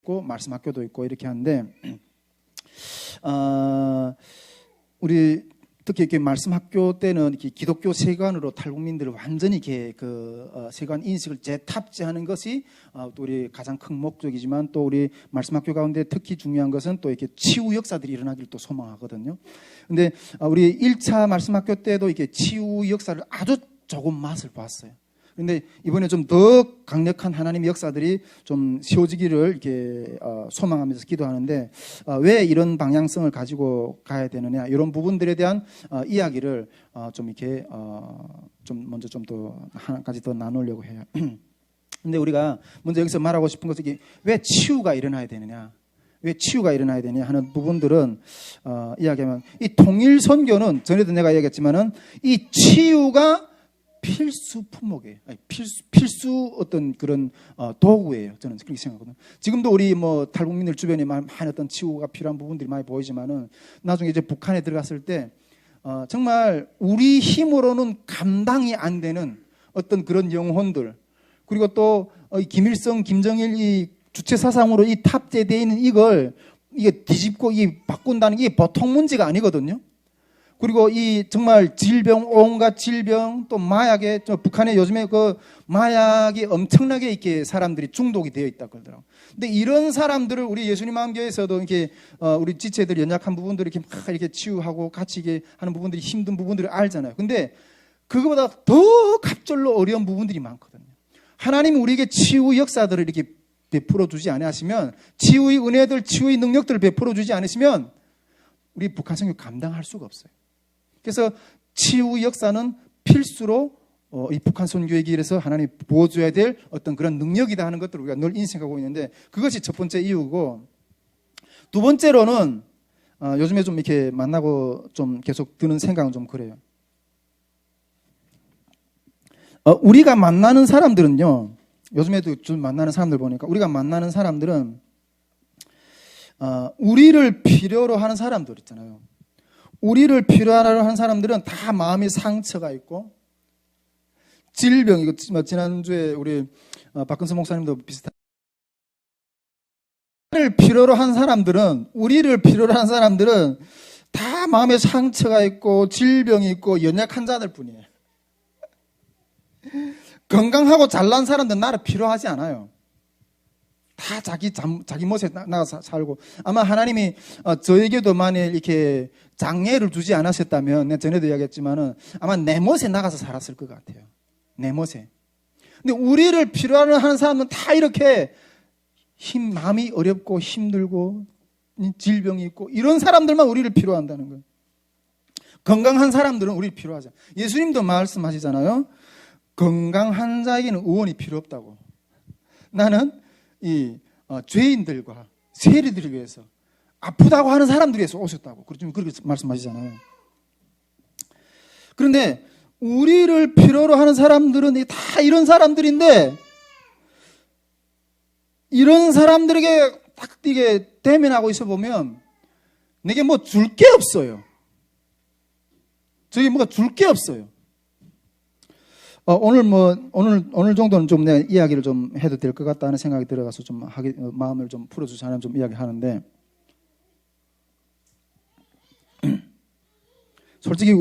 있고 말씀 학교도 있고 이렇게 하는데 우리 특히 이렇게 말씀 학교 때는 이렇게 기독교 세관으로 탈북민들을 완전히 이렇게 세관 인식을 재탑재하는 것이 또 우리 가장 큰 목적이지만 또 우리 말씀 학교 가운데 특히 중요한 것은 또 이렇게 치유 역사들이 일어나기를 또 소망하거든요. 근데 우리 1차 말씀 학교 때도 이렇게 치유 역사를 아주 조금 맛을 봤어요. 근데 이번에 좀 더 강력한 하나님의 역사들이 좀 세워지기를 이렇게 소망하면서 기도하는데 왜 이런 방향성을 가지고 가야 되느냐 이런 부분들에 대한 이야기를 좀 이렇게 좀 먼저 좀 더 한 가지 더 나누려고 해요. 근데 우리가 먼저 여기서 말하고 싶은 것은 왜 치유가 일어나야 되느냐? 왜 치유가 일어나야 되냐 하는 부분들은 이야기하면 이 통일 선교는 전에도 내가 얘기했지만은 이 치유가 필수 품목이에요. 아니, 필수 어떤 그런 도구예요. 저는 그렇게 생각하거든요. 지금도 우리 뭐 탈북민들 주변에 많은 어떤 치유가 필요한 부분들이 많이 보이지만은 나중에 이제 북한에 들어갔을 때 정말 우리 힘으로는 감당이 안 되는 어떤 그런 영혼들 그리고 또 김일성, 김정일 이 주체 사상으로 이 탑재되어 있는 이게 뒤집고 바꾼다는 게 보통 문제가 아니거든요. 그리고 이 정말 질병, 온갖 질병, 또 마약에, 북한에 요즘에 마약이 엄청나게 이렇게 사람들이 중독이 되어 있다고 그러더라고요. 근데 이런 사람들을 우리 예수님 마음교회에서도 이렇게, 우리 지체들 연약한 부분들을 이렇게 막 이렇게 치유하고 같이 이렇게 하는 부분들이 힘든 부분들을 알잖아요. 근데 그거보다 더 갑절로 어려운 부분들이 많거든요. 하나님이 우리에게 치유 역사들을 이렇게 베풀어 주지 않으시면, 치유의 은혜들, 치유의 능력들을 베풀어 주지 않으시면, 우리 북한 선교 감당할 수가 없어요. 그래서 치유 역사는 필수로 이 북한 선교의 길에서 하나님이 부어줘야 될 어떤 그런 능력이다 하는 것들을 우리가 늘 인식하고 있는데 그것이 첫 번째 이유고 두 번째로는 요즘에 좀 이렇게 만나고 좀 계속 드는 생각은 좀 그래요. 우리가 만나는 사람들은요, 요즘에도 좀 만나는 사람들 보니까 우리가 만나는 사람들은 우리를 필요로 하는 사람들 있잖아요. 우리를 필요로 하는 사람들은 다 마음의 상처가 있고 질병, 이거 지난주에 우리 박근수 목사님도 비슷한 우리를 필요로 한 사람들은 다 마음에 상처가 있고 질병이 있고 연약한 자들 뿐이에요. 건강하고 잘난 사람들은 나를 필요하지 않아요. 다 자기 멋에 나가서 살고 아마 하나님이 저에게도 만일 이렇게 장애를 주지 않으셨다면 내가 전에도 이야기했지만은 아마 내 멋에 나가서 살았을 것 같아요. 내 멋에. 근데 우리를 필요로 하는 사람은 다 이렇게 마음이 어렵고 힘들고 질병이 있고 이런 사람들만 우리를 필요한다는 거예요. 건강한 사람들은 우리를 필요하죠. 예수님도 말씀하시잖아요. 건강한 자에게는 의원이 필요 없다고. 나는 죄인들과 세리들을 위해서 아프다고 하는 사람들을 위해서 오셨다고 그렇게 말씀하시잖아요. 그런데 우리를 필요로 하는 사람들은 다 이런 사람들인데 이런 사람들에게 딱 이게 대면하고 있어 보면 내게 뭐 줄 게 없어요. 저게 뭐가 줄 게 없어요. 오늘 정도는 좀 내가 이야기를 좀 해도 될 것 같다는 생각이 들어가서 좀 마음을 좀 풀어주자면 좀 이야기하는데, 솔직히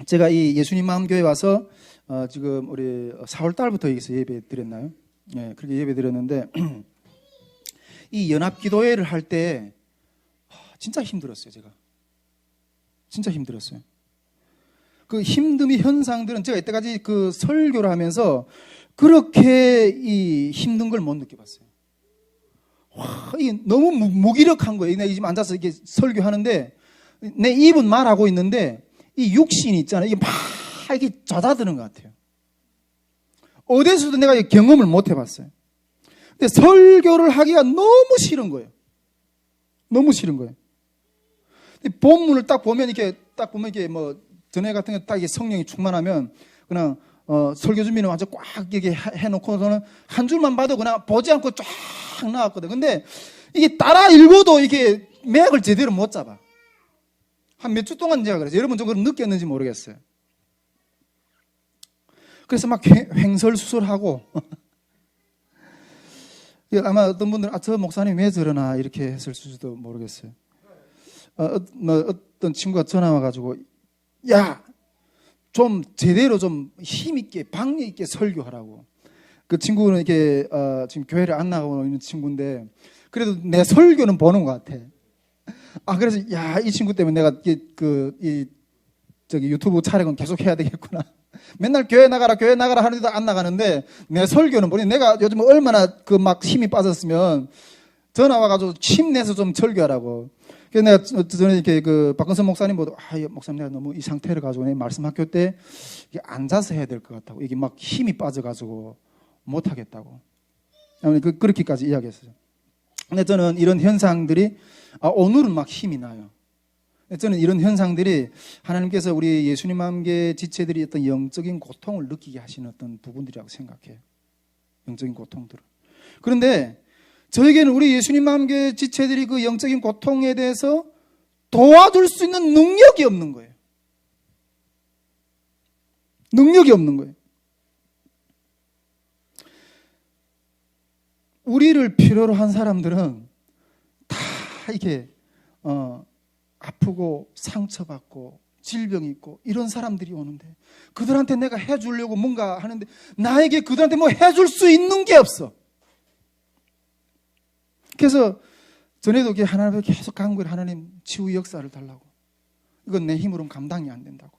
제가 이 예수님 마음교회 와서, 지금 우리 4월 달부터 여기서 예배 드렸나요? 예, 그렇게 예배 드렸는데, 이 연합기도회를 할 때, 진짜 힘들었어요, 제가. 진짜 힘들었어요. 그 힘듦의 현상들은 제가 이때까지 그 설교를 하면서 그렇게 이 힘든 걸 못 느껴봤어요. 이게 너무 무기력한 거예요. 내가 지금 앉아서 이렇게 설교하는데 내 입은 말하고 있는데 이 육신이 있잖아요. 이게 막 이게 잦아드는 것 같아요. 어디서도 내가 경험을 못 해봤어요. 근데 설교를 하기가 너무 싫은 거예요. 너무 싫은 거예요. 본문을 딱 보면 이게 뭐 전에 같은 게 딱 성령이 충만하면 그냥 설교 준비는 완전 꽉 이렇게 해놓고서는 한 줄만 봐도 그냥 보지 않고 쫙 나왔거든. 근데 이게 따라 읽어도 이게 맥을 제대로 못 잡아. 한 몇 주 동안 제가 그랬어요. 여러분 좀 그런 느꼈는지 모르겠어요. 그래서 막 횡설수설하고 아마 어떤 분들은 저 목사님 왜 저러나 이렇게 했을 수도 모르겠어요. 어떤 친구가 전화 와가지고 야, 좀 제대로 좀 힘있게 박력있게 설교하라고. 그 친구는 이렇게 지금 교회를 안 나가고 있는 친구인데 그래도 내 설교는 보는 것 같아. 그래서 야, 이 친구 때문에 내가 저기 유튜브 촬영은 계속 해야 되겠구나. 맨날 교회 나가라 하는데도 안 나가는데 내 설교는 보니 내가 요즘 얼마나 그 막 힘이 빠졌으면 전화 와가지고 힘내서 좀 설교하라고. 그래서 내가 전에 이렇게 그 박근선 목사님 보고 목사님 내가 너무 이 상태를 가지고 내 말씀 학교 때 앉아서 해야 될 것 같다고. 이게 막 힘이 빠져가지고 못 하겠다고. 그렇게까지 이야기했어요. 근데 저는 이런 현상들이 오늘은 막 힘이 나요. 저는 이런 현상들이 하나님께서 우리 예수님 함께 지체들이 어떤 영적인 고통을 느끼게 하시는 어떤 부분들이라고 생각해요. 영적인 고통들을. 그런데 저에게는 우리 예수님 함께 지체들이 그 영적인 고통에 대해서 도와줄 수 있는 능력이 없는 거예요. 능력이 없는 거예요. 우리를 필요로 한 사람들은 다 이렇게 아프고 상처받고 질병이 있고 이런 사람들이 오는데 그들한테 내가 해주려고 뭔가 하는데 나에게 그들한테 뭐 해줄 수 있는 게 없어. 그래서 전에도 하나님 앞에 계속 간구를 하나님 치유 역사를 달라고. 이건 내 힘으로는 감당이 안 된다고.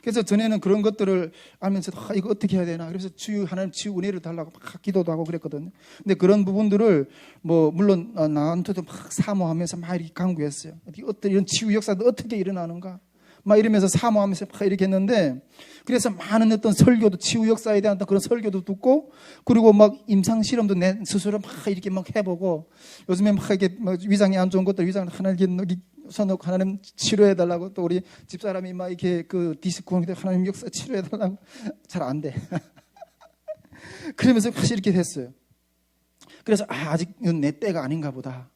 그래서 전에는 그런 것들을 알면서 이거 어떻게 해야 되나. 그래서 하나님 치유 은혜를 달라고 막 기도도 하고 그랬거든요. 근데 그런 부분들을 물론 나한테도 막 사모하면서 막 이렇게 간구했어요. 어떤 이런 치유 역사도 어떻게 일어나는가. 막 이러면서 사모하면서 막 이렇게 했는데 그래서 많은 어떤 설교도 치유 역사에 대한 그런 설교도 듣고 그리고 막 임상 실험도 내 스스로 막 이렇게 막 해보고 요즘에 막 이렇게 위장이 안 좋은 것들 위장을 하나님 손놓고 하나님 치료해달라고 또 우리 집사람이 막 이렇게 그 디스크온인데 하나님 역사 치료해달라고 잘 안 돼. 그러면서 사실 이렇게 됐어요. 그래서 아직은 내 때가 아닌가 보다.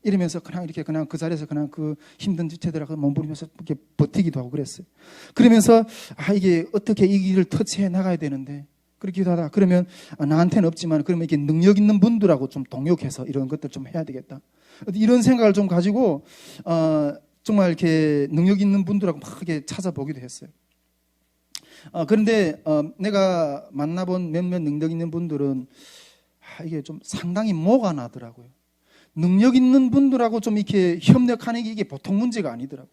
이러면서 그냥 그 자리에서 그냥 그 힘든 지체들하고 몸부리면서 이렇게 버티기도 하고 그랬어요. 그러면서 이게 어떻게 이 길을 터치해 나가야 되는데 그렇기도 하다. 그러면 나한테는 없지만 그러면 이렇게 능력 있는 분들하고 좀 동역해서 이런 것들 좀 해야 되겠다. 이런 생각을 좀 가지고 정말 이렇게 능력 있는 분들하고 막 이렇게 찾아보기도 했어요. 그런데 내가 만나본 몇몇 능력 있는 분들은 이게 좀 상당히 뭐가 나더라고요. 능력 있는 분들하고 좀 이렇게 협력하는 게 이게 보통 문제가 아니더라고요.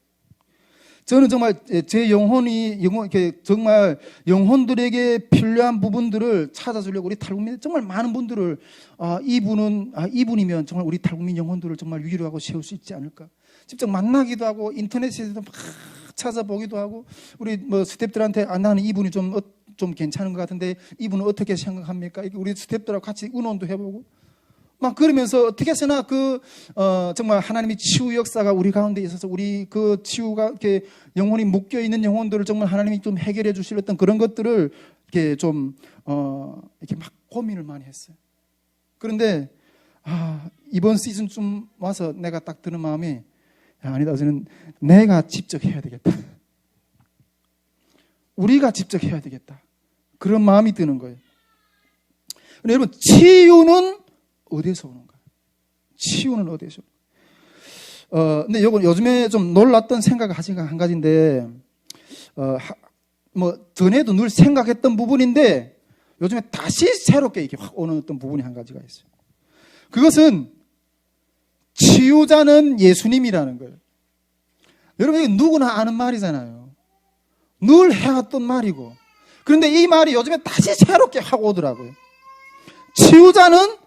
저는 정말 제 이렇게 정말 영혼들에게 필요한 부분들을 찾아주려고 우리 탈북민 정말 많은 분들을 이분이면 정말 우리 탈북민 영혼들을 정말 위로하고 세울 수 있지 않을까. 직접 만나기도 하고 인터넷에서도 막 찾아보기도 하고 우리 스태프들한테 나는 이분이 좀 괜찮은 것 같은데 이분은 어떻게 생각합니까? 우리 스태프들하고 같이 의논도 해보고. 막 그러면서 어떻게 해서나 정말 하나님의 치유 역사가 우리 가운데 있어서 우리 그 치유가 이렇게 영혼이 묶여 있는 영혼들을 정말 하나님이 좀 해결해 주실 어떤 그런 것들을 이렇게 좀 이렇게 막 고민을 많이 했어요. 그런데 이번 시즌쯤 와서 내가 딱 드는 마음이 아니다. 저는 내가 직접 해야 되겠다. 우리가 직접 해야 되겠다. 그런 마음이 드는 거예요. 근데 여러분 치유는 어디서 오는가? 치유는 어디서? 근데 요즘에 좀 놀랐던 생각 한 가지인데, 전에도 늘 생각했던 부분인데, 요즘에 다시 새롭게 이렇게 확 오는 어떤 부분이 한 가지가 있어요. 그것은 치유자는 예수님이라는 거예요. 여러분, 이거 누구나 아는 말이잖아요. 늘 해왔던 말이고. 그런데 이 말이 요즘에 다시 새롭게 하고 오더라고요. 치유자는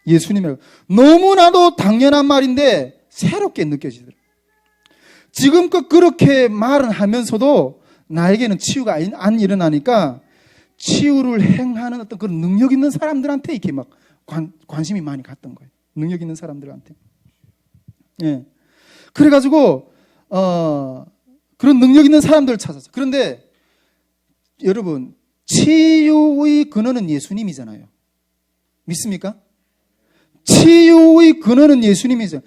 예수님이라고. 너무나도 당연한 말인데 새롭게 느껴지더라고요. 지금껏 그렇게 말은 하면서도 나에게는 치유가 안 일어나니까 치유를 행하는 어떤 그런 능력 있는 사람들한테 이렇게 막 관심이 많이 갔던 거예요. 능력 있는 사람들한테. 예. 그래가지고 그런 능력 있는 사람들을 찾았어요. 그런데 여러분 치유의 근원은 예수님이잖아요. 믿습니까? 치유의 근원은 예수님이죠.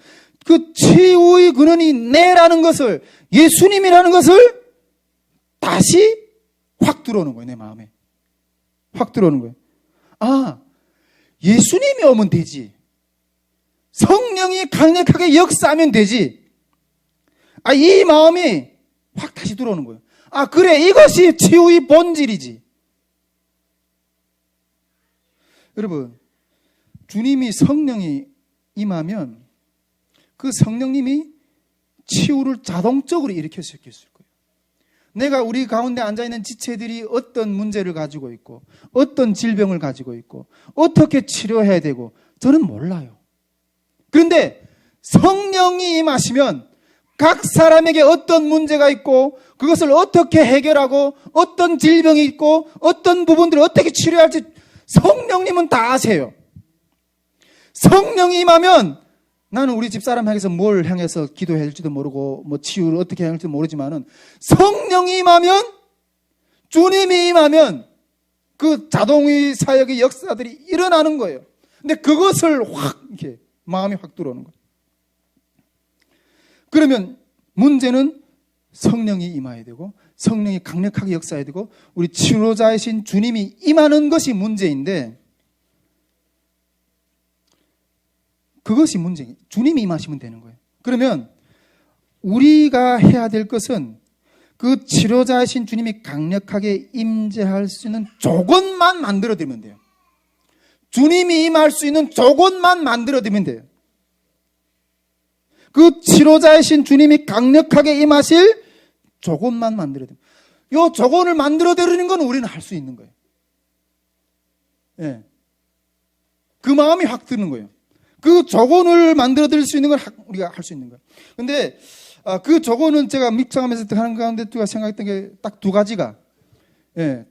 그 치유의 근원이 내라는 것을, 예수님이라는 것을 다시 확 들어오는 거예요. 내 마음에 확 들어오는 거예요. 예수님이 오면 되지. 성령이 강력하게 역사하면 되지. 이 마음이 확 다시 들어오는 거예요. 그래, 이것이 치유의 본질이지. 여러분, 주님이 성령이 임하면 그 성령님이 치유를 자동적으로 일으킬 수 있을 거예요. 내가 우리 가운데 앉아있는 지체들이 어떤 문제를 가지고 있고 어떤 질병을 가지고 있고 어떻게 치료해야 되고 저는 몰라요. 그런데 성령이 임하시면 각 사람에게 어떤 문제가 있고 그것을 어떻게 해결하고 어떤 질병이 있고 어떤 부분들을 어떻게 치료할지 성령님은 다 아세요. 성령이 임하면 나는 우리 집사람 향해서 뭘 향해서 기도해야 할지도 모르고 뭐 치유를 어떻게 해야 할지도 모르지만은 성령이 임하면, 주님이 임하면 그 자동의 사역의 역사들이 일어나는 거예요. 근데 그것을 확 이렇게 마음이 확 들어오는 거예요. 그러면 문제는 성령이 임해야 되고 성령이 강력하게 역사해야 되고 우리 치료자이신 주님이 임하는 것이 문제인데, 그것이 문제예요. 주님이 임하시면 되는 거예요. 그러면 우리가 해야 될 것은 그 치료자이신 주님이 강력하게 임재할 수 있는 조건만 만들어드리면 돼요. 주님이 임할 수 있는 조건만 만들어드리면 돼요. 그 치료자이신 주님이 강력하게 임하실 조건만 만들어드리면, 이 조건을 만들어드리는 건 우리는 할 수 있는 거예요. 예. 그 마음이 확 드는 거예요. 그 조건을 만들어 드릴 수 있는 걸 우리가 할 수 있는 거예요. 근데 그 조건은 제가 묵상하면서 하는 가운데 제가 생각했던 게 딱 두 가지가,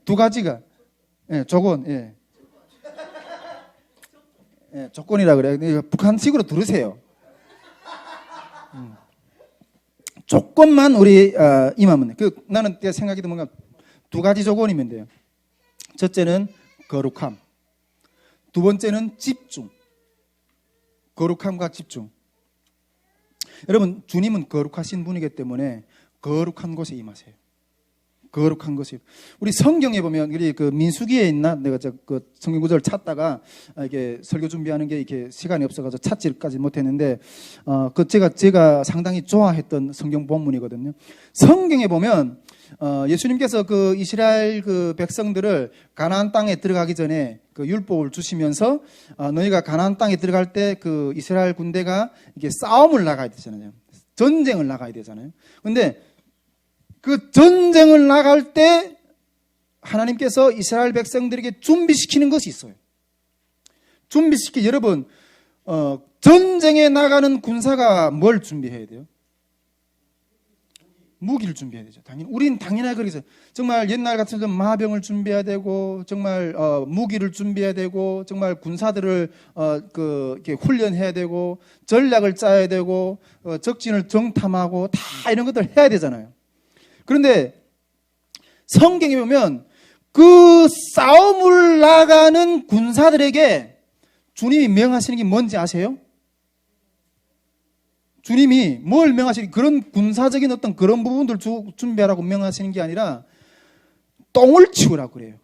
두 가지가, 조건, 조건이라 그래요. 북한식으로 들으세요. 조건만 우리 임하면 돼. 나는 내 생각이 뭔가 두 가지 조건이면 돼요. 첫째는 거룩함, 두 번째는 집중. 거룩함과 집중. 여러분, 주님은 거룩하신 분이기 때문에 거룩한 곳에 임하세요. 거룩한 곳에. 우리 성경에 보면, 우리 그 민수기에 있나? 내가 그 성경 구절을 찾다가 이게 설교 준비하는 게 이렇게 시간이 없어가지고 찾지까지 못했는데, 그 제가 상당히 좋아했던 성경 본문이거든요. 성경에 보면 예수님께서 그 이스라엘 그 백성들을 가나안 땅에 들어가기 전에 그 율법을 주시면서 너희가 가나안 땅에 들어갈 때 그 이스라엘 군대가 이게 싸움을 나가야 되잖아요. 전쟁을 나가야 되잖아요. 근데 그 전쟁을 나갈 때 하나님께서 이스라엘 백성들에게 준비시키는 것이 있어요. 여러분, 전쟁에 나가는 군사가 뭘 준비해야 돼요? 무기를 준비해야 되죠. 우린 당연하게 그러겠어요. 정말 옛날 같으면 마병을 준비해야 되고, 정말 무기를 준비해야 되고, 정말 군사들을 이렇게 훈련해야 되고, 전략을 짜야 되고, 적진을 정탐하고 다 이런 것들 해야 되잖아요. 그런데 성경에 보면 그 싸움을 나가는 군사들에게 주님이 명하시는 게 뭔지 아세요? 주님이 뭘 명하시는, 그런 군사적인 어떤 그런 부분들 준비하라고 명하시는 게 아니라 똥을 치우라고 그래요.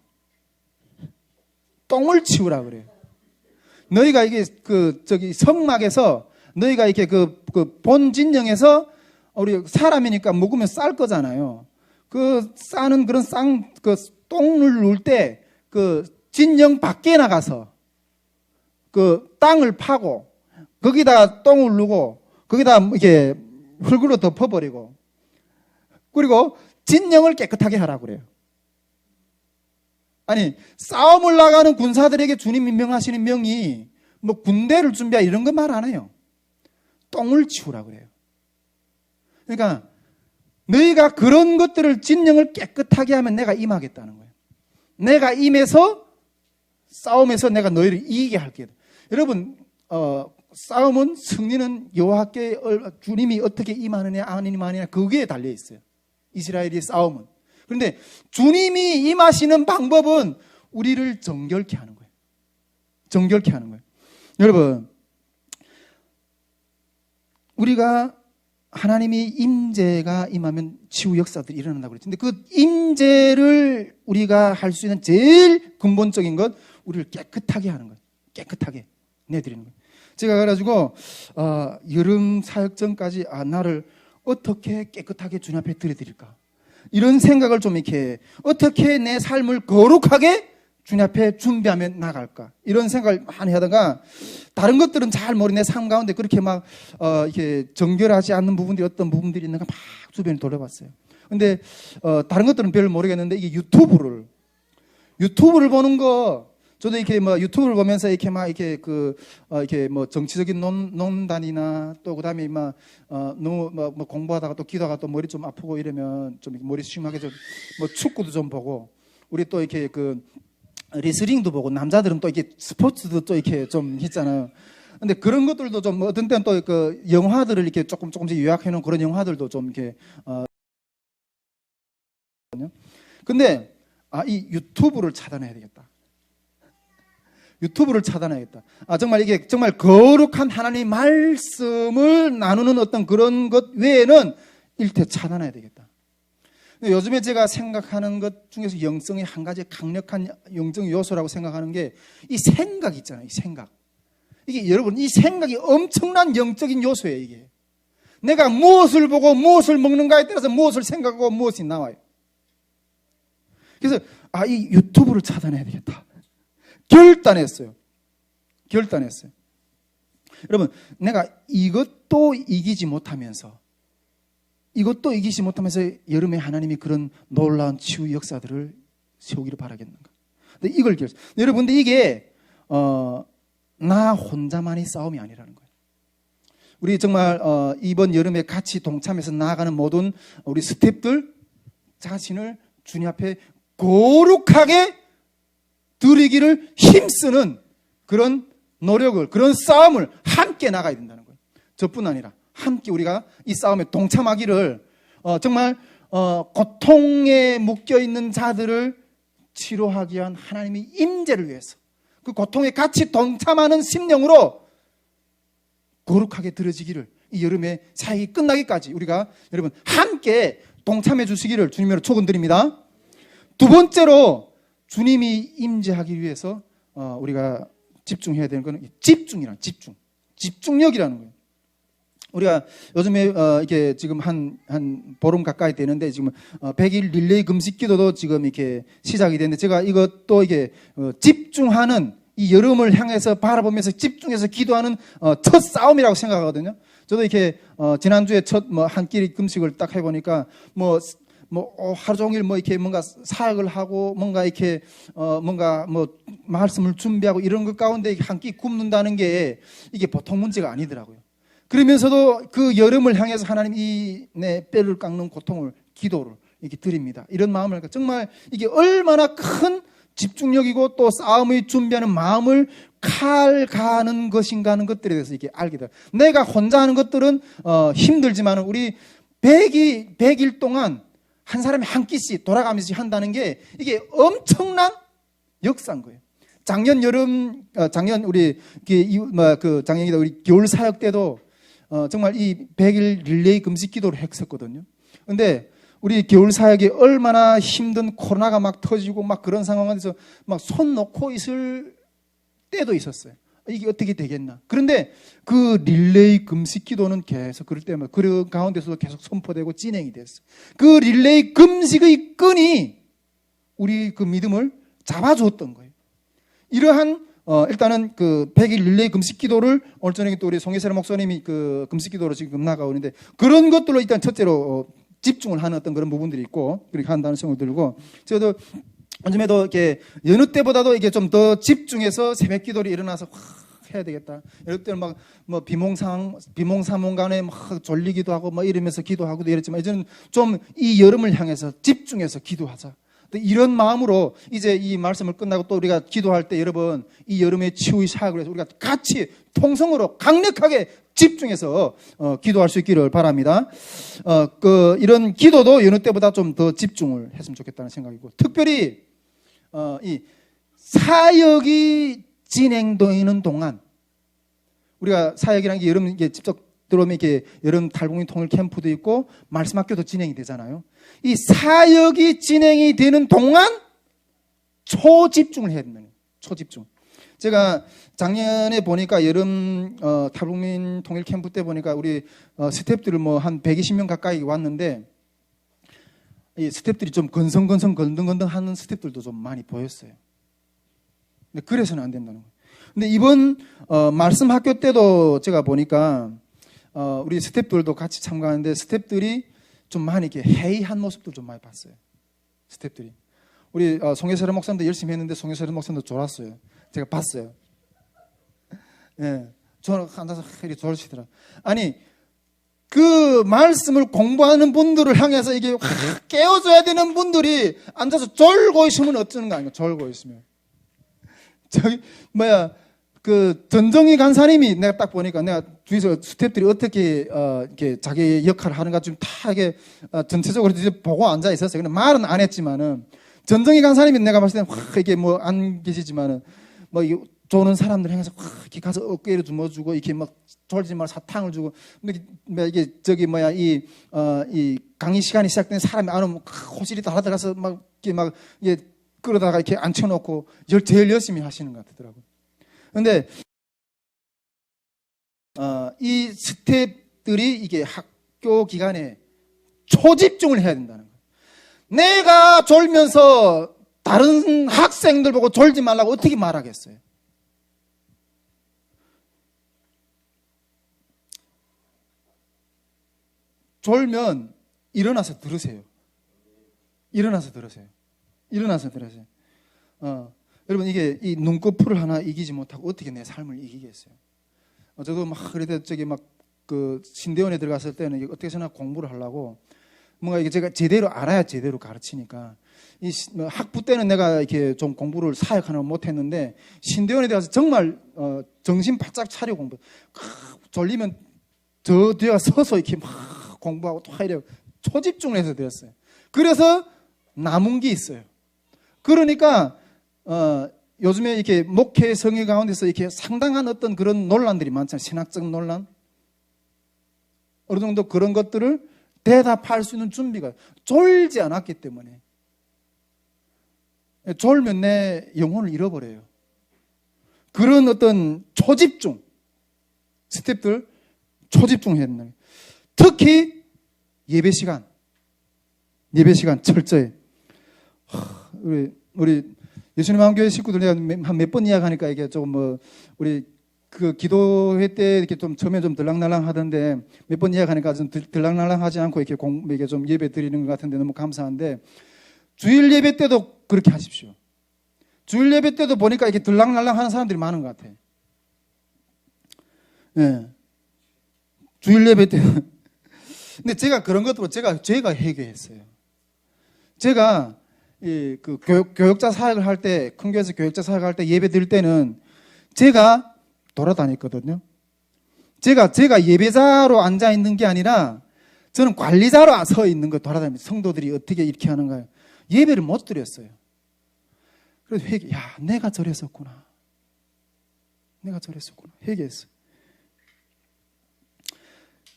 똥을 치우라고 그래요. 너희가 이게 성막에서 너희가 이렇게 본 진영에서 우리 사람이니까 먹으면 쌀 거잖아요. 그 싸는 그런 똥을 누울 때 그 진영 밖에 나가서 그 땅을 파고 거기다가 똥을 누고 거기다 이렇게 흙으로 덮어버리고 그리고 진영을 깨끗하게 하라고 그래요. 아니, 싸움을 나가는 군사들에게 주님이 명하시는 명이 뭐 군대를 준비하라 이런 거 말 안 해요. 똥을 치우라고 그래요. 그러니까 너희가 그런 것들을 진영을 깨끗하게 하면 내가 임하겠다는 거예요. 내가 임해서 싸움에서 내가 너희를 이기게 할게. 여러분, 싸움은 승리는 여호와께 주님이 어떻게 임하느냐 안 임하느냐 그거에 달려 있어요. 이스라엘의 싸움은. 그런데 주님이 임하시는 방법은 우리를 정결케 하는 거예요. 정결케 하는 거예요. 여러분, 우리가 하나님이 임재가 임하면 치유 역사들이 일어난다고 그랬는데 그 임재를 우리가 할 수 있는 제일 근본적인 것, 우리를 깨끗하게 하는 거예요. 깨끗하게 내드리는 거예요. 제가 그래가지고 여름 사역 전까지 나를 어떻게 깨끗하게 주님 앞에 드려드릴까, 이런 생각을 좀 이렇게, 어떻게 내 삶을 거룩하게 주님 앞에 준비하며 나갈까, 이런 생각을 많이 하다가, 다른 것들은 잘 모르는 내 삶 가운데 그렇게 막 이렇게 정결하지 않는 부분들이, 어떤 부분들이 있는가 막 주변을 돌아봤어요. 근데 다른 것들은 별 모르겠는데, 이게 유튜브를 보는 거, 저도 이렇게 뭐 유튜브를 보면서 이렇게 막 이렇게 이렇게 뭐 정치적인 논단이나, 또 그다음에 막 너무 뭐 공부하다가 또 기도하다가 또 머리 좀 아프고 이러면 좀 머리 심하게 좀 뭐 축구도 좀 보고, 우리 또 이렇게 레슬링도 보고, 남자들은 또 이렇게 스포츠도 또 이렇게 좀 있잖아요. 근데 그런 것들도 좀 어떤 때는 또 영화들을 이렇게 조금씩 요약해 놓은 그런 영화들도 좀 이렇게 근데 이 유튜브를 차단해야 되겠다. 유튜브를 차단해야겠다. 정말 이게 정말 거룩한 하나님의 말씀을 나누는 어떤 그런 것 외에는 일체 차단해야 되겠다. 요즘에 제가 생각하는 것 중에서 영성의 한 가지 강력한 영적 요소라고 생각하는 게 이 생각 있잖아요. 이 생각. 이게 여러분, 이 생각이 엄청난 영적인 요소예요. 이게 내가 무엇을 보고 무엇을 먹는가에 따라서 무엇을 생각하고 무엇이 나와요. 그래서 이 유튜브를 차단해야 되겠다. 결단했어요. 여러분, 내가 이것도 이기지 못하면서 여름에 하나님이 그런 놀라운 치유 역사들을 세우기를 바라겠는가. 근데 이걸 여러분, 근데 이게 나 혼자만의 싸움이 아니라는 거예요. 우리 정말 이번 여름에 같이 동참해서 나아가는 모든 우리 스태프들 자신을 주님 앞에 거룩하게 드리기를 힘쓰는 그런 노력을, 그런 싸움을 함께 나가야 된다는 거예요. 저뿐 아니라 함께 우리가 이 싸움에 동참하기를, 정말 고통에 묶여있는 자들을 치료하기 위한 하나님의 임재를 위해서, 그 고통에 같이 동참하는 심령으로 거룩하게 드려지기를, 이 여름의 사역이 끝나기까지 우리가 여러분 함께 동참해 주시기를 주님으로 축원드립니다. 두 번째로, 주님이 임재하기 위해서 우리가 집중해야 되는 것은 집중력이라는 거예요. 우리가 요즘에 이게 지금 한 보름 가까이 되는데, 지금 100일 릴레이 금식 기도도 지금 이렇게 시작이 됐는데, 제가 이것도 이게 집중하는, 이 여름을 향해서 바라보면서 집중해서 기도하는 첫 싸움이라고 생각하거든요. 저도 이렇게 지난주에 첫 한 끼리 금식을 딱 해보니까 하루 종일 이렇게 뭔가 사역을 하고 뭔가 이렇게 뭔가 말씀을 준비하고 이런 것 가운데 한 끼 굶는다는 게 이게 보통 문제가 아니더라고요. 그러면서도 그 여름을 향해서 하나님 내 뼈를 깎는 고통을, 기도를 이렇게 드립니다. 이런 마음을 하니까 정말 이게 얼마나 큰 집중력이고 또 싸움을 준비하는 마음을 칼가는 것인가 하는 것들에 대해서 이렇게 알게 돼요. 내가 혼자 하는 것들은 힘들지만 우리 100일 동안 한 사람이 한 끼씩 돌아가면서 한다는 게 이게 엄청난 역사인 거예요. 작년 우리 작년이다 우리 겨울 사역 때도 정말 이 100일 릴레이 금식 기도를 했었거든요. 근데 우리 겨울 사역이 얼마나 힘든, 코로나가 막 터지고 막 그런 상황에서 막 손 놓고 있을 때도 있었어요. 이게 어떻게 되겠나. 그런데 그 릴레이 금식 기도는 계속 그럴 때마다 그 가운데서도 계속 선포되고 진행이 됐어요. 그 릴레이 금식의 끈이 우리 그 믿음을 잡아주었던 거예요. 이러한 일단은 그 100일 릴레이 금식 기도를 오늘 저녁에 또 우리 송혜세 목사님이 그 금식 기도로 지금 나가오는데, 그런 것들로 일단 첫째로 집중을 하는 어떤 그런 부분들이 있고 그렇게 한다는 생각이 들고, 저도 요즘에도 이렇게 여느 때보다도 이게 좀 더 집중해서 새벽 기도를 일어나서 해야 되겠다. 이럴 때는 비몽사몽 간에 막 졸리기도 하고 이러면서 기도하고도 이랬지만, 이제는 좀 이 여름을 향해서 집중해서 기도하자. 이런 마음으로 이제 이 말씀을 끝나고 또 우리가 기도할 때, 여러분 이 여름의 치유의 사역을 해서 우리가 같이 통성으로 강력하게 집중해서 기도할 수 있기를 바랍니다. 이런 기도도 여느 때보다 좀 더 집중을 했으면 좋겠다는 생각이고, 특별히 이 사역이 진행되는 동안, 우리가 사역이라는 게 여름 이게 직접 들어오면 이렇게 여름 달공인 통일 캠프도 있고 말씀학교도 진행이 되잖아요. 이 사역이 진행이 되는 동안 초집중을 해야 된다는 거예요. 초집중. 제가 작년에 보니까 여름 탈북민 통일 캠프 때 보니까 우리 스태프들을 뭐 한 120명 가까이 왔는데 이 스태프들이 좀 건성건성 건등건등 하는 스태프들도 좀 많이 보였어요. 근데 그래서는 안 된다는 거예요. 근데 이번 말씀 학교 때도 제가 보니까 우리 스태프들도 같이 참가하는데 스태프들이 좀 많이 이렇게 해이한 모습도 좀 많이 봤어요. 스태프들이. 우리 송혜철 목사님도 열심히 했는데 송혜철 목사님도 졸았어요. 제가 봤어요. 예, 저는 앉아서 이렇게 졸으시더라고요. 아니 그 말씀을 공부하는 분들을 향해서 이게 확 깨워줘야 되는 분들이 앉아서 졸고 있으면 어쩌는 거 아닌가? 졸고 있으면. 저기 그 전정희 간사님이 내가 딱 보니까 내가 뒤에서 스태프들이 어떻게 이렇게 자기 역할을 하는가 좀 다 이게 전체적으로 보고 앉아 있었어요. 근데 말은 안 했지만은 전정희 간사님이 내가 봤을 때는 확 이게 뭐 안 계시지만은 뭐 이게 조는 사람들 향해서 확 이렇게 가서 어깨를 주머주고 이렇게 막 졸지 말 사탕을 주고 근데 이게 저기 이 강의 시간이 시작된 사람이 안 오면 호실이 달아들어가서 막 이게 끌어다가 이렇게 앉혀놓고 제일 열심히 하시는 것 같더라고요. 근데 이 스태프들이 이게 학교 기간에 초집중을 해야 된다는 거예요. 내가 졸면서 다른 학생들 보고 졸지 말라고 어떻게 말하겠어요? 졸면 일어나서 들으세요. 일어나서 들으세요. 여러분 이게 이 눈꺼풀을 하나 이기지 못하고 어떻게 내 삶을 이기겠어요? 저도 막 그래도 저기 막 그 신대원에 들어갔을 때는 어떻게 해서나 공부를 하려고 뭔가 이게 제가 제대로 알아야 제대로 가르치니까 이 학부 때는 내가 이렇게 좀 공부를 사역하는 걸 못했는데 신대원에 들어가서 정말 정신 바짝 차려 공부. 졸리면 저 뒤에 서서 이렇게 막 공부하고 또 이래 초집중을 해서 되었어요. 그래서 남은 게 있어요. 그러니까 요즘에 이렇게 목회 성의 가운데서 이렇게 상당한 어떤 그런 논란들이 많잖아요. 신학적 논란. 어느 정도 그런 것들을 대답할 수 있는 준비가 졸지 않았기 때문에. 졸면 내 영혼을 잃어버려요. 그런 어떤 초집중. 스태프들 초집중해야 된다. 특히 예배 시간 철저히. 우리 예수님 한교회 식구들 내가 한 몇 번 이야기하니까 이게 조금 우리 그 기도회 때 이렇게 좀 처음에 좀 들락날락 하던데 몇 번 이야기하니까 좀 들락날락 하지 않고 이렇게 이게 좀 예배 드리는 것 같은데 너무 감사한데 주일 예배 때도 그렇게 하십시오. 주일 예배 때도 보니까 이렇게 들락날락 하는 사람들이 많은 것 같아요. 예. 주일 예배 때는. 근데 제가 그런 것도 제가 해결했어요. 제가 그 교역자 사역을 할 때, 큰 교회에서 교역자 사역을 할 때 예배 드릴 때는 제가 돌아다녔거든요. 제가 예배자로 앉아 있는 게 아니라 저는 관리자로 서 있는 거 돌아다니면서 성도들이 어떻게 이렇게 하는가요? 예배를 못 드렸어요. 그래서 내가 저랬었구나. 회개했어요.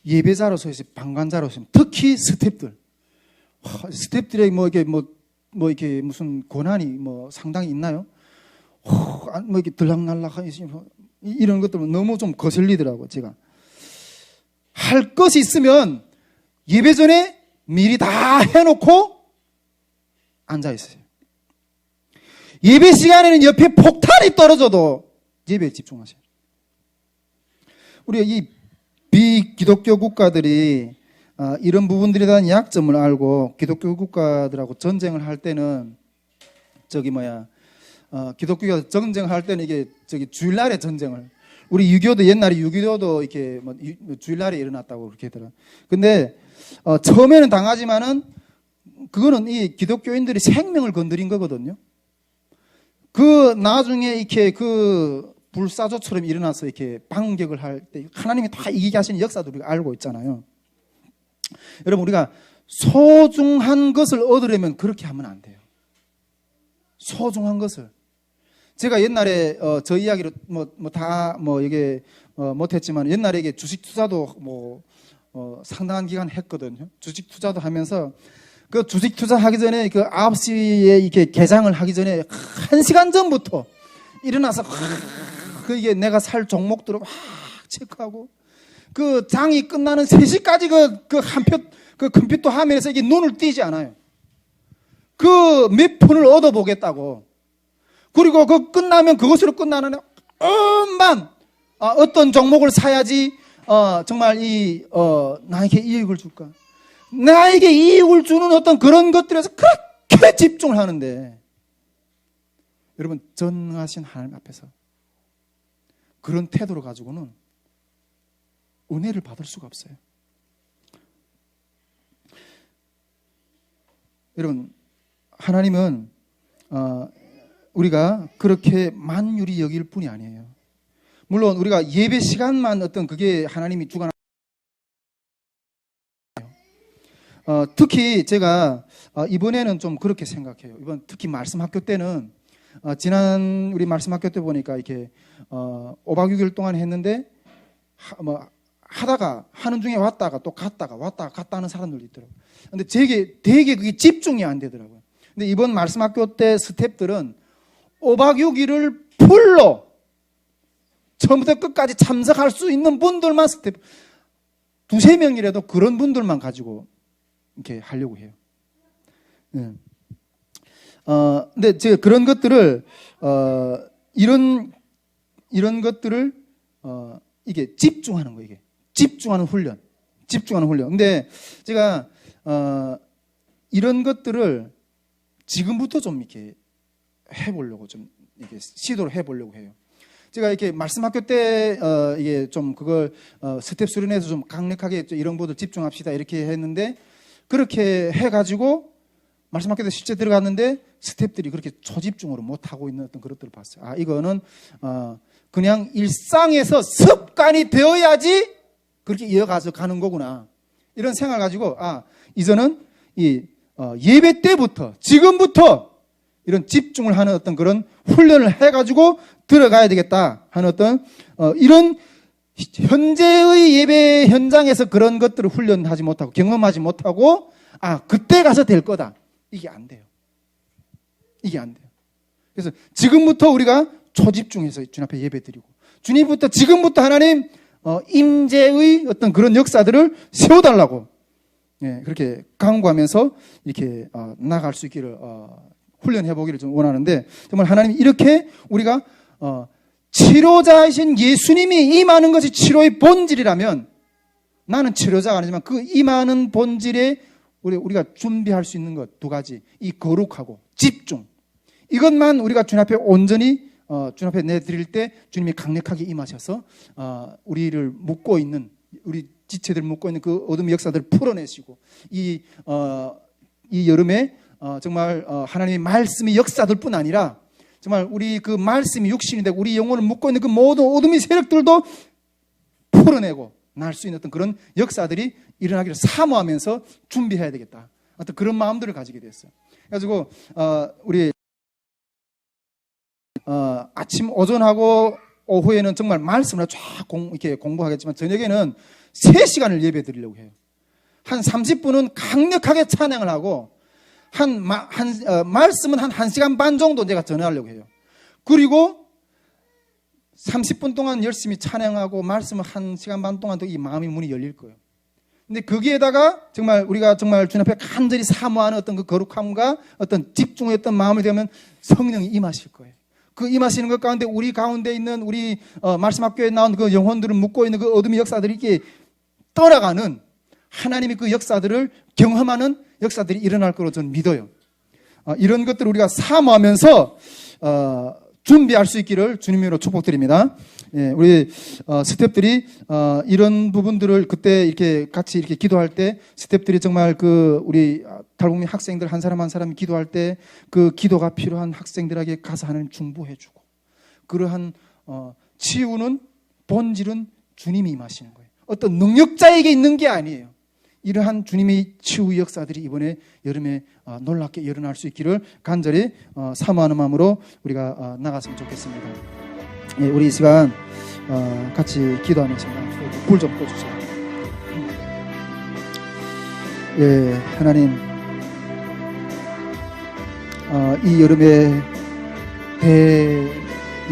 예배자로서 방관자로서 특히 스태프들에게 이렇게 무슨 권한이 상당히 있나요? 이렇게 들락날락 이런 것들은 너무 좀 거슬리더라고요. 제가 할 것이 있으면 예배 전에 미리 다 해놓고 앉아 있어요. 예배 시간에는 옆에 폭탄이 떨어져도 예배에 집중하세요. 우리가 이 비기독교 국가들이 이런 부분들에 대한 약점을 알고 기독교 국가들하고 전쟁을 할 때는 기독교가 전쟁할 때는 이게 주일날에 전쟁을 우리 옛날에 6.25도 이렇게 주일날에 일어났다고 그렇게 하더라. 근데 처음에는 당하지만은 그거는 이 기독교인들이 생명을 건드린 거거든요. 그 나중에 이렇게 그 불사조처럼 일어나서 이렇게 반격을 할 때 하나님이 다 이기게 하시는 역사도 우리가 알고 있잖아요. 여러분 우리가 소중한 것을 얻으려면 그렇게 하면 안 돼요. 소중한 것을. 제가 옛날에 저 이야기를 이게 못했지만 옛날에 이게 주식 투자도 상당한 기간 했거든요. 주식 투자도 하면서 그 주식 투자하기 전에 그 9시에 이렇게 개장을 하기 전에 1시간 전부터 일어나서 이게 내가 살 종목들을 확 체크하고 그 장이 끝나는 3시까지 그 컴퓨터 화면에서 이게 눈을 띄지 않아요. 그 몇 푼을 얻어보겠다고. 그리고 그 끝나면 그것으로 끝나는 어떤 종목을 사야지 정말 나에게 이익을 줄까? 나에게 이익을 주는 어떤 그런 것들에서 그렇게 집중을 하는데 여러분 전능하신 하나님 앞에서 그런 태도를 가지고는 은혜를 받을 수가 없어요. 여러분 하나님은 우리가 그렇게 만유리 여길 뿐이 아니에요. 물론 우리가 예배 시간만 어떤 그게 하나님이 주관하는 특히 제가 이번에는 좀 그렇게 생각해요. 이번 특히 말씀학교 때는 지난 우리 말씀학교 때 보니까 이렇게 5박 6일 동안 했는데 하다가 하는 중에 왔다가 또 갔다가 왔다가 갔다 하는 사람들도 있더라고요. 근데 되게 그게 집중이 안 되더라고요. 근데 이번 말씀학교 때 스태프들은 5박 6일을 풀로 처음부터 끝까지 참석할 수 있는 분들만 스태프 2-3명이라도 그런 분들만 가지고 이렇게 하려고 해요. 네. 근데 제가 그런 것들을 이런 것들을 이게 집중하는 거예요. 이게 집중하는 훈련. 근데 제가 이런 것들을 지금부터 좀 이렇게 해보려고 좀 이렇게 시도를 해보려고 해요. 제가 이렇게 말씀학교 때 이게 좀 그걸 스텝 수련해서 좀 강력하게 이런 것들 집중합시다 이렇게 했는데 그렇게 해가지고 말씀학교 때 실제 들어갔는데 스텝들이 그렇게 초집중으로 못 하고 있는 어떤 그것들을 봤어요. 이거는 그냥 일상에서 습관이 되어야지 그렇게 이어가서 가는 거구나 이런 생각을 가지고 이제는 이 예배 때부터 지금부터 이런 집중을 하는 어떤 그런 훈련을 해가지고 들어가야 되겠다 하는 어떤 이런 현재의 예배 현장에서 그런 것들을 훈련하지 못하고 경험하지 못하고 그때 가서 될 거다. 이게 안 돼요. 그래서 지금부터 우리가 초집중해서 주님 앞에 예배 드리고 주님부터 지금부터 하나님 임재의 어떤 그런 역사들을 세워달라고 그렇게 강구하면서 이렇게 나아갈 수 있기를 훈련해 보기를 좀 원하는데 정말 하나님이 이렇게 우리가 치료자이신 예수님이 임하는 것이 치료의 본질이라면 나는 치료자가 아니지만 그 임하는 본질에 우리가 준비할 수 있는 것 2가지 이 거룩하고 집중 이것만 우리가 주님 앞에 온전히 주님 앞에 내드릴 때 주님이 강력하게 임하셔서 우리를 묶고 있는 우리 지체들 묶고 있는 그 어둠의 역사들을 풀어내시고 이 여름에 정말 하나님의 말씀의 역사들뿐 아니라 정말 우리 그 말씀이 육신이 되고 우리 영혼을 묶고 있는 그 모든 어둠의 세력들도 풀어내고 날 수 있는 어떤 그런 역사들이 일어나기를 사모하면서 준비해야 되겠다. 어떤 그런 마음들을 가지게 됐어요. 그래가지고 우리 아침 오전하고 오후에는 정말 말씀을 쫙 이렇게 공부하겠지만 저녁에는 3시간을 예배 드리려고 해요. 한 30분은 강력하게 찬양을 하고 말씀은 한 1시간 반 정도 제가 전하려고 해요. 그리고 30분 동안 열심히 찬양하고 말씀은 1시간 반 동안 또 이 마음의 문이 열릴 거예요. 근데 거기에다가 정말 우리가 정말 주님 앞에 간절히 사모하는 어떤 그 거룩함과 어떤 집중의 어떤 마음이 되면 성령이 임하실 거예요. 그 임하시는 것 가운데 우리 가운데 있는 우리 말씀학교에 나온 그 영혼들을 묶고 있는 그 어둠의 역사들이 이렇게 떠나가는 하나님의 그 역사들을 경험하는 역사들이 일어날 거로 저는 믿어요. 이런 것들을 우리가 사모하면서 준비할 수 있기를 주님으로 축복드립니다. 우리 스태프들이 이런 부분들을 그때 이렇게 같이 이렇게 기도할 때 스태프들이 정말 그 우리 달국민 학생들 한 사람 한 사람이 기도할 때 그 기도가 필요한 학생들에게 가서 하나님 중보해주고 그러한 치유는 본질은 주님이 임하시는 거예요. 어떤 능력자에게 있는 게 아니에요. 이러한 주님의 치유 역사들이 이번에 여름에 놀랍게 일어날 수 있기를 간절히 사모하는 마음으로 우리가 나갔으면 좋겠습니다. 우리 이 시간 같이 기도하면서 불 좀 꺼주세요. 하나님 이 여름에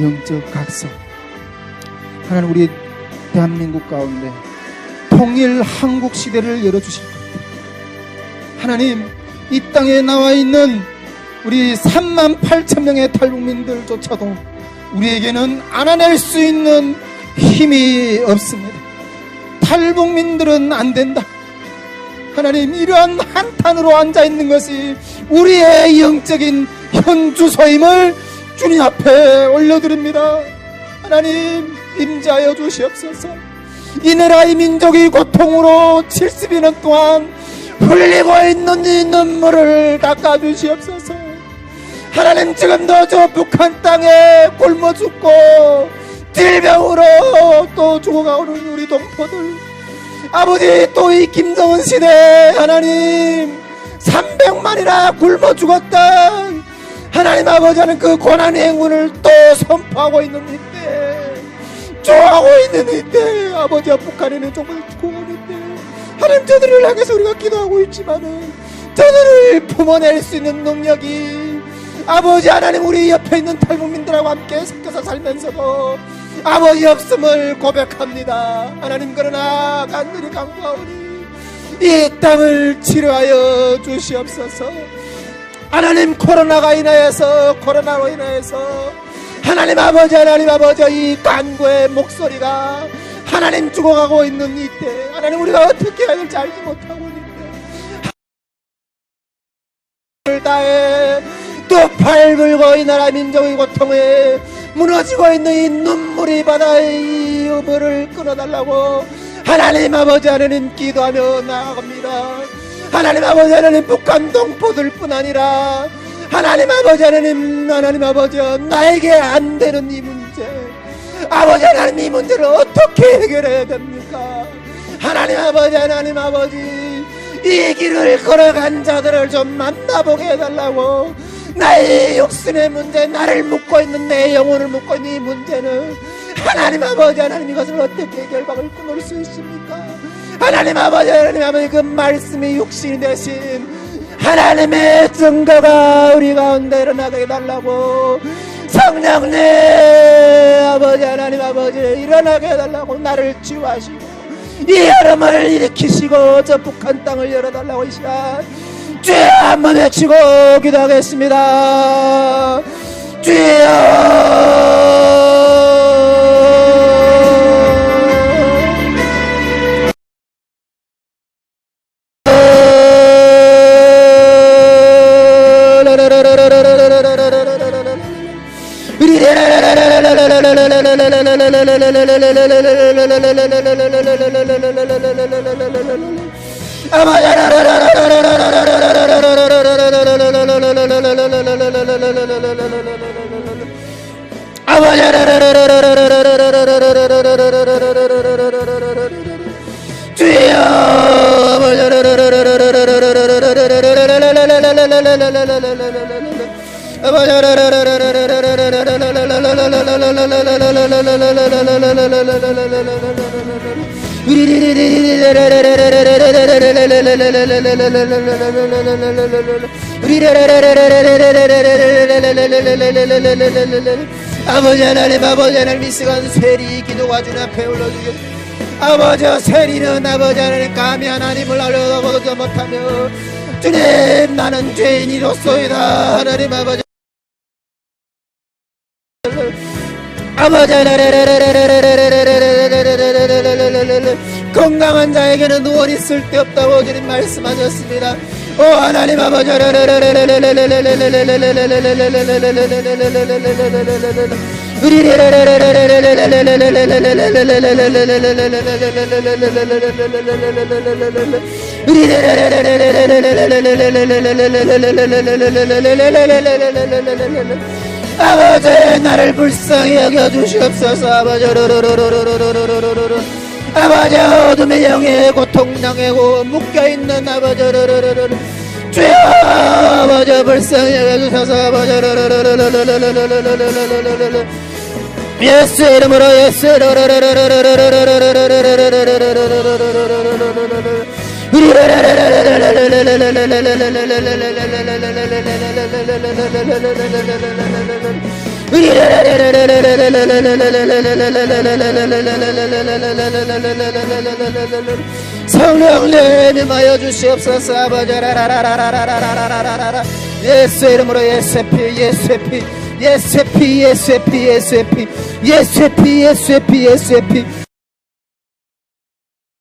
영적 각성, 하나님 우리 대한민국 가운데 통일 한국 시대를 열어주실 겁니다. 하나님, 이 땅에 나와 있는 우리 38,000명의 탈북민들조차도 우리에게는 알아낼 수 있는 힘이 없습니다. 탈북민들은 안 된다. 하나님, 이러한 한탄으로 앉아있는 것이 우리의 영적인 현주소임을 주님 앞에 올려드립니다. 하나님, 임자하여 주시옵소서. 이 나라의 민족이 고통으로 70여 동안 흘리고 있는 이 눈물을 닦아주시옵소서. 하나님, 지금도 저 북한 땅에 굶어 죽고 질병으로 또 죽어가오는 우리 동포들, 아버지, 또 이 김정은 시대 하나님 300만이나 굶어 죽었던 하나님 아버지는 그 고난의 행군을 또 선포하고 있는 이때, 좋아하고 있는 이때, 아버지와 북한에는 정말 죽어가는 이때, 하나님, 저들을 향해서 우리가 기도하고 있지만은 저들을 품어낼 수 있는 능력이 아버지 하나님, 우리 옆에 있는 탈북민들하고 함께 섞여서 살면서도 아버지 없음을 고백합니다. 하나님, 그러나 간절히 간구하오니 이 땅을 치료하여 주시옵소서. 하나님, 코로나로 인하여서 하나님 아버지, 하나님 아버지, 이 간구의 목소리가 하나님 죽어가고 있는 이때, 하나님, 우리가 어떻게 해야 될지 알지 못하고 있는데 다해 또 팔불고 이 나라 민족의 고통에 무너지고 있는 이 눈물이 바다의 이 유물을 끊어달라고 하나님 아버지 하나님 기도하며 나아갑니다. 하나님 아버지 하나님, 북한 동포들 뿐 아니라 하나님 아버지 하나님, 하나님 아버지, 나에게 안 되는 이 문제, 아버지 하나님, 이 문제를 어떻게 해결해야 됩니까? 하나님 아버지, 하나님 아버지, 이 길을 걸어간 자들을 좀 만나보게 해달라고. 나의 육신의 문제, 나를 묶고 있는 내 영혼을 묶고 있는 이 문제는 하나님 아버지 하나님, 이것을 어떻게 결박을 끊을 수 있습니까? 하나님 아버지 하나님 아버지, 그 말씀이 육신이 되신 하나님의 증거가 우리 가운데 일어나게 해달라고. 성령님 아버지 하나님 아버지, 일어나게 해달라고. 나를 치유하시고 이 여름을 일으키시고 저 북한 땅을 열어달라고. 이 시간 주여 한번 외치고 기도하겠습니다. 주여. 아버지 하나님, 아버지 하나님, 이 시간 세리 기도가 주님 앞에 올려주겠습니다. 아버지, 세리는 아버지 하나님 감히 하나님을 알려다보지 못하며 주님, 나는 죄인이로소이다. 하나님 아버지, 아버지 건강한 자에게는 누원이 쓸데없다고 주님 말씀하셨습니다. 오 하나님 아버지, 아버지, 나를 불쌍히 여겨주시옵소서. 아버지, 어둠의 영에 고통당하고 묶여있는 아버지, 주여 아버지, 불쌍히 여겨주셔서 아버지, 예수 이름으로, 예수 성령님 임하여 주시옵소서. 아버지 예수의 이름으로 예수의 피 예수의 피 예수의 피 예수의 피 예수의 피 예수의 피 예수의 피 예수의 피